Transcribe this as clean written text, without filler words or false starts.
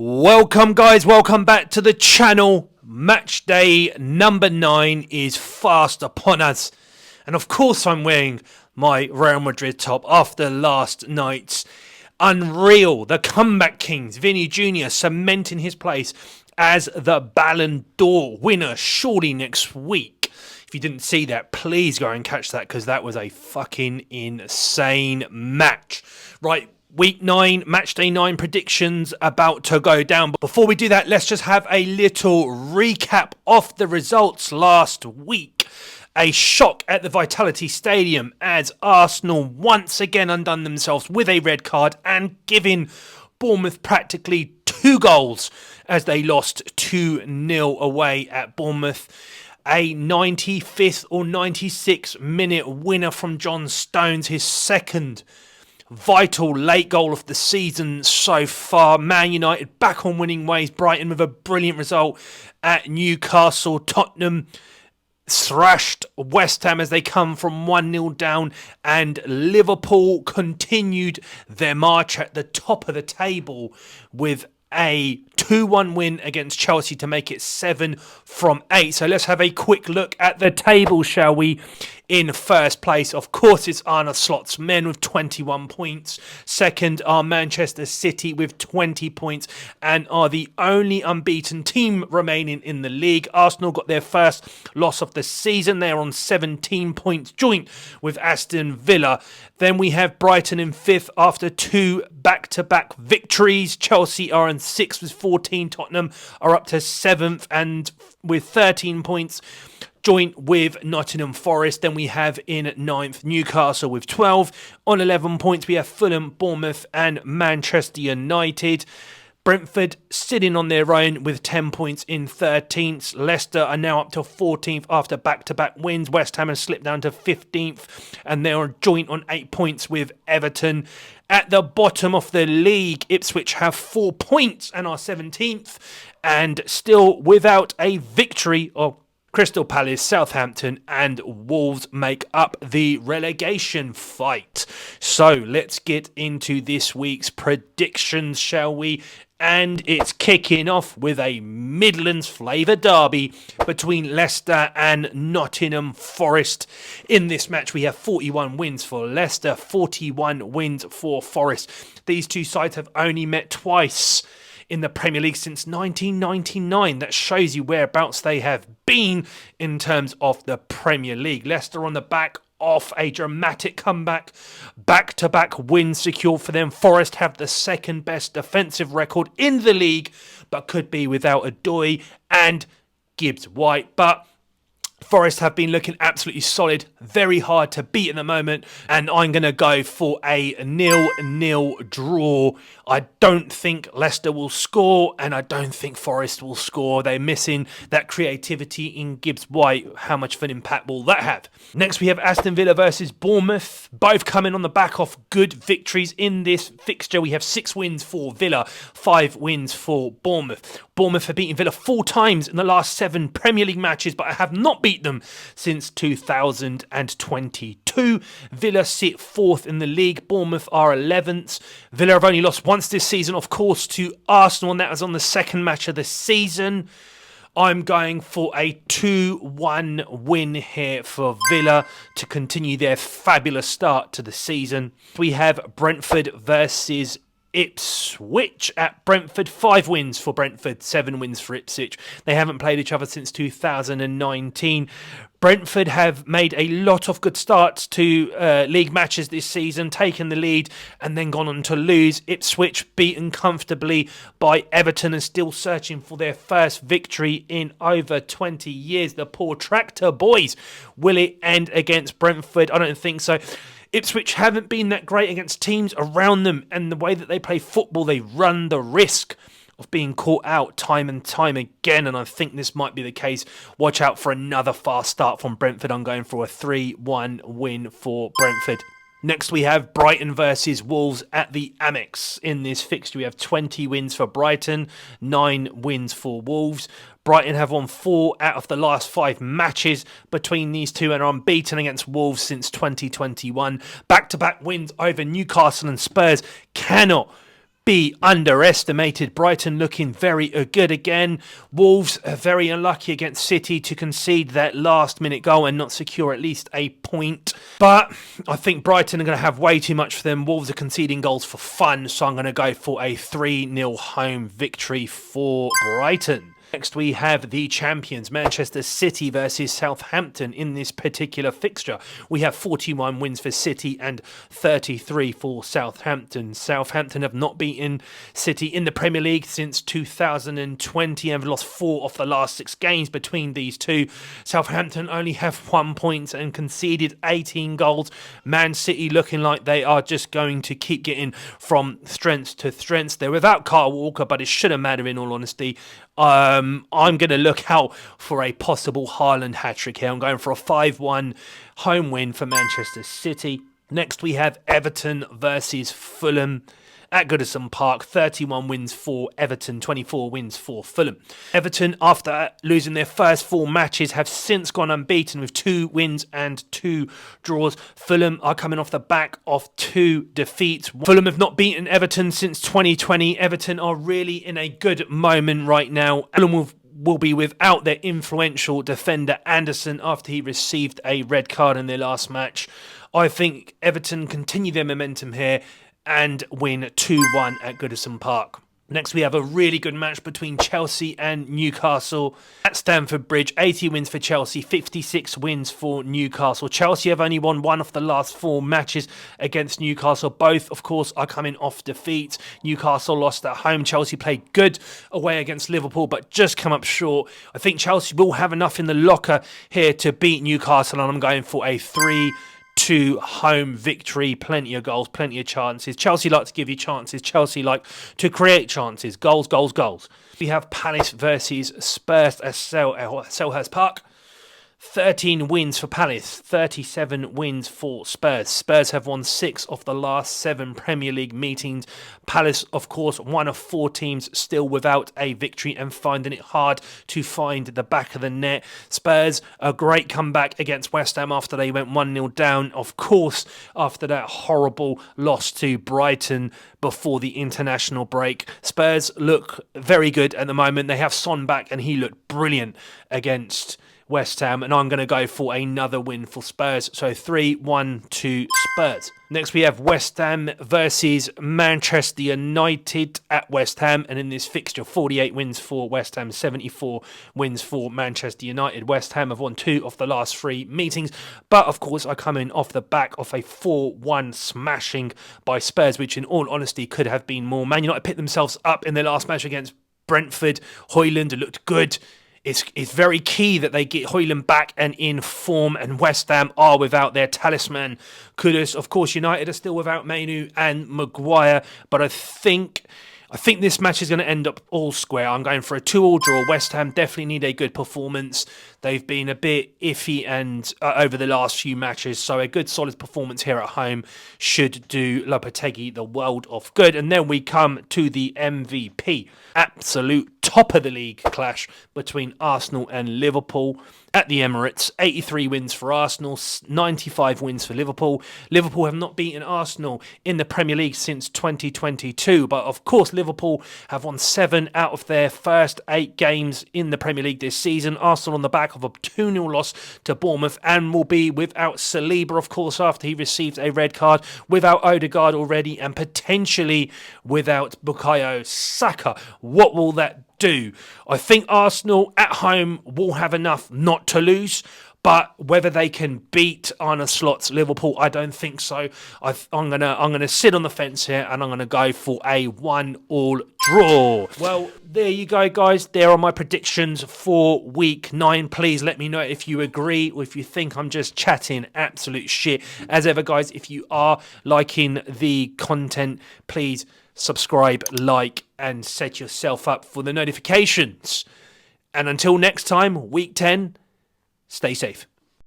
Welcome guys, welcome back to the channel. Match day number 9 is fast upon us. And of course I'm wearing my Real Madrid top after last night's unreal. The comeback kings, Vinny Jr. cementing his place as the Ballon d'Or winner surely next week. If you didn't see that, please go and catch that because that was a fucking insane match. Right. Week 9, match day 9 predictions about to go down. But before we do that, let's just have a little recap of the results last week. A shock at the Vitality Stadium as Arsenal once again undone themselves with a red card and giving Bournemouth practically 2 goals as they lost 2-0 away at Bournemouth. A 95th or 96th minute winner from John Stones, his second vital late goal of the season so far. Man United back on winning ways. Brighton with a brilliant result at Newcastle. Tottenham thrashed West Ham as they come from 1-0 down, and Liverpool continued their march at the top of the table with a 2-1 win against Chelsea to make it 7 from 8. So let's have a quick look at the table, shall we? In first place, of course, it's Arne Slot's men with 21 points. Second are Manchester City with 20 points and are the only unbeaten team remaining in the league. Arsenal got their first loss of the season. They're on 17 points joint with Aston Villa. Then we have Brighton in 5th after 2 back-to-back victories. Chelsea are in 6th with 14. Tottenham are up to 7th and with 13 points. Joint with Nottingham Forest. Then we have in 9th Newcastle with 12. On 11 points we have Fulham, Bournemouth and Manchester United. Brentford sitting on their own with 10 points in 13th. Leicester are now up to 14th after back-to-back wins. West Ham has slipped down to 15th and they are joint on 8 points with Everton. At the bottom of the league, Ipswich have 4 points and are 17th and still without a victory. Crystal Palace, Southampton and Wolves make up the relegation fight. So let's get into this week's predictions, shall we? And it's kicking off with a Midlands flavour derby between Leicester and Nottingham Forest. In this match, we have 41 wins for Leicester, 41 wins for Forest. These two sides have only met twice in the Premier League since 1999. That shows you whereabouts they have been in terms of the Premier League. Leicester on the back of a dramatic comeback, back-to-back wins secured for them. Forest have the second best defensive record in the league, but could be without Adoy and Gibbs White. But Forest have been looking absolutely solid, very hard to beat at the moment, and I'm going to go for a 0-0 draw. I don't think Leicester will score, and I don't think Forest will score. They're missing that creativity in Gibbs White. How much of an impact will that have? Next, we have Aston Villa versus Bournemouth, both coming on the back of good victories in this fixture. We have 6 wins for Villa, 5 wins for Bournemouth. Bournemouth have beaten Villa 4 times in the last 7 Premier League matches, but I have not beat them since 2022. Villa sit 4th in the league. Bournemouth are 11th. Villa have only lost once this season, of course, to Arsenal, and that was on the second match of the season. I'm going for a 2-1 win here for Villa to continue their fabulous start to the season. We have Brentford versus Ipswich at Brentford. 5 wins for Brentford, 7 wins for Ipswich. They haven't played each other since 2019. Brentford have made a lot of good starts to league matches this season, taken the lead and then gone on to lose. Ipswich beaten comfortably by Everton and still searching for their first victory in over 20 years. The poor tractor boys. Will it end against Brentford? I don't think so. Ipswich haven't been that great against teams around them, and the way that they play football, they run the risk of being caught out time and time again, and I think this might be the case. Watch out for another fast start from Brentford. I'm going for a 3-1 win for Brentford. Next, we have Brighton versus Wolves at the Amex. In this fixture, we have 20 wins for Brighton, 9 wins for Wolves. Brighton have won 4 out of the last 5 matches between these two and are unbeaten against Wolves since 2021. Back-to-back wins over Newcastle and Spurs cannot be underestimated. Brighton looking very good again. Wolves are very unlucky against City to concede that last-minute goal and not secure at least a point. But I think Brighton are going to have way too much for them. Wolves are conceding goals for fun, so I'm going to go for a 3-0 home victory for Brighton. Next, we have the champions, Manchester City versus Southampton in this particular fixture. We have 41 wins for City and 33 for Southampton. Southampton have not beaten City in the Premier League since 2020 and have lost 4 of the last 6 games between these two. Southampton only have 1 point and conceded 18 goals. Man City looking like they are just going to keep getting from strength to strength. They're without Kyle Walker, but it shouldn't matter in all honesty. I'm going to look out for a possible Haaland hat-trick here. I'm going for a 5-1 home win for Manchester City. Next, we have Everton versus Fulham at Goodison Park. 31 wins for Everton, 24 wins for Fulham. Everton, after losing their first 4 matches, have since gone unbeaten with 2 wins and 2 draws. Fulham are coming off the back of 2 defeats. Fulham have not beaten Everton since 2020. Everton are really in a good moment right now. Fulham will be without their influential defender Anderson after he received a red card in their last match. I think Everton continue their momentum here and win 2-1 at Goodison Park. Next, we have a really good match between Chelsea and Newcastle at Stamford Bridge. 80 wins for Chelsea, 56 wins for Newcastle. Chelsea have only won 1 of the last 4 matches against Newcastle. Both, of course, are coming off defeat. Newcastle lost at home. Chelsea played good away against Liverpool, but just come up short. I think Chelsea will have enough in the locker here to beat Newcastle, and I'm going for a 3-2 home victory. Plenty of goals, plenty of chances. Chelsea like to give you chances. Chelsea like to create chances. Goals, goals, goals. We have Palace versus Spurs at Selhurst Park. 13 wins for Palace, 37 wins for Spurs. Spurs have won 6 of the last 7 Premier League meetings. Palace, of course, one of 4 teams still without a victory and finding it hard to find the back of the net. Spurs, a great comeback against West Ham after they went 1-0 down. Of course, after that horrible loss to Brighton before the international break. Spurs look very good at the moment. They have Son back and he looked brilliant against West Ham, and I'm going to go for another win for Spurs. So 3-1 to Spurs. Next, we have West Ham versus Manchester United at West Ham. And in this fixture, 48 wins for West Ham, 74 wins for Manchester United. West Ham have won 2 of the last 3 meetings. But, of course, are coming off the back of a 4-1 smashing by Spurs, which in all honesty could have been more. Man United picked themselves up in their last match against Brentford. Højlund looked good. It's very key that they get Højlund back and in form, and West Ham are without their talisman, Kudus. Of course, United are still without Mainu and Maguire, but I think this match is going to end up all square. I'm going for a 2-2 draw. West Ham definitely need a good performance. They've been a bit iffy and over the last few matches, so a good solid performance here at home should do Lopetegui the world of good. And then we come to the MVP. Absolute top of the league clash between Arsenal and Liverpool at the Emirates. 83 wins for Arsenal, 95 wins for Liverpool. Liverpool have not beaten Arsenal in the Premier League since 2022, but of course Liverpool have won 7 out of their first 8 games in the Premier League this season. Arsenal on the back of a 2-0 loss to Bournemouth and will be without Saliba, of course, after he received a red card, without Odegaard already, and potentially without Bukayo Saka. What will that do? I think Arsenal at home will have enough not to lose, but whether they can beat Arne Slot's Liverpool, I don't think so. I'm gonna sit on the fence here, and I'm gonna go for a 1-1 draw. Well, there you go, guys. There are my predictions for week 9. Please let me know if you agree or if you think I'm just chatting absolute shit. As ever, guys, if you are liking the content, please subscribe, like, and set yourself up for the notifications. And until next time, week 10, stay safe.